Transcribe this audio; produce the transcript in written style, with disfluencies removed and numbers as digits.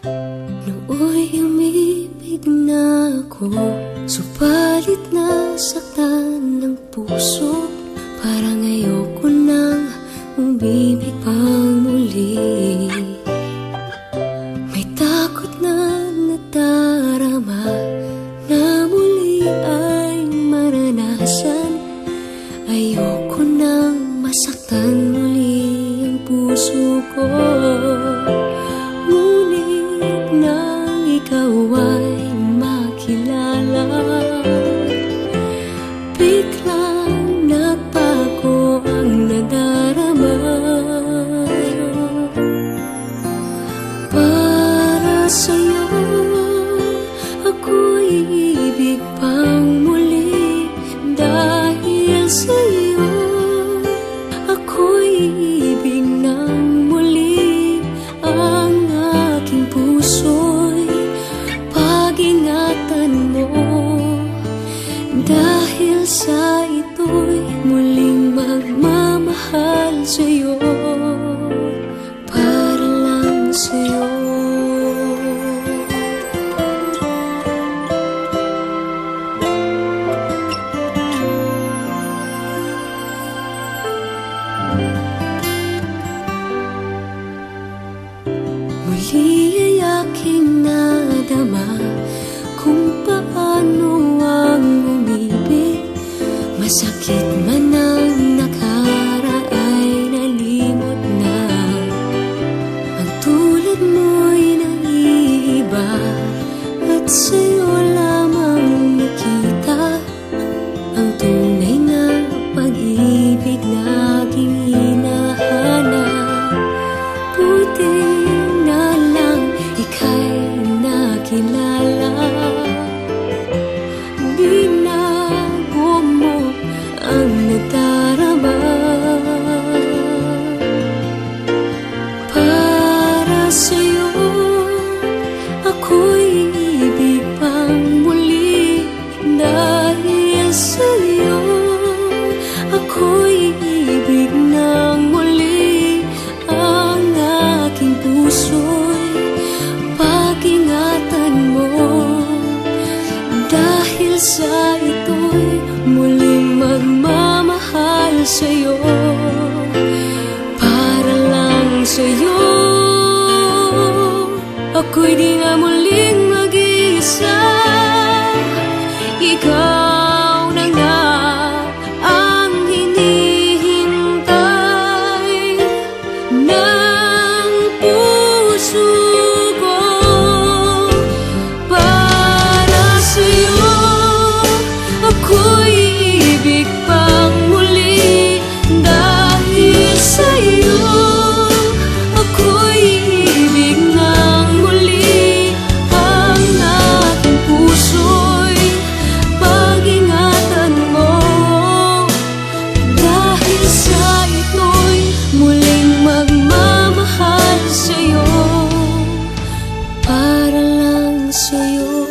Nooy umibig na ako, subalit nasaktan ng puso. Parang ayoko nang umibig pang muli. May takot na nadarama na muli ay maranasan. Ayoko nang masaktan muli ang puso ko. Ngunit nang ikaw ay makilala, biglang nagbago ang nadarama. Para sa'yo ako'y ibig pang muli. Dahil sa'yo ako'y ibig ng muli. Ang aking puso'y pag-ingatan mo. Dahil sa ito'y muling magmamahal sa'yo, para lang sa'yo. Muli ay aking nadama kung paano ang umibig. Masakit man ang nakaraay nalimot na. Ang tulad mo'y naiiba at sa'yo lamang nakita ang tunay na pag-ibig na aking hinahanap. Buti na lang ika'y nakilala. Binago mo ang nadarama. Para sa'yo ako'y ibig pang muli. Dahil sa'yo ako'y ibig ng muli. Ang aking puso'y pag-ingatan mo. Dahil sa ito'y muling magmamahal sa'yo, para lang sa'yo. Ako'y di na muling mag-iisa. Ikaw na nga ang hinihintay ng puso ko. Para sa'yo ako'y ibig pang muli. Dahil sa'yo ako'y ibig ng muli. Ang aking puso'y pag-ingatan mo. Dahil sa ito'y muling magmamahal sa'yo, para lang sa'yo.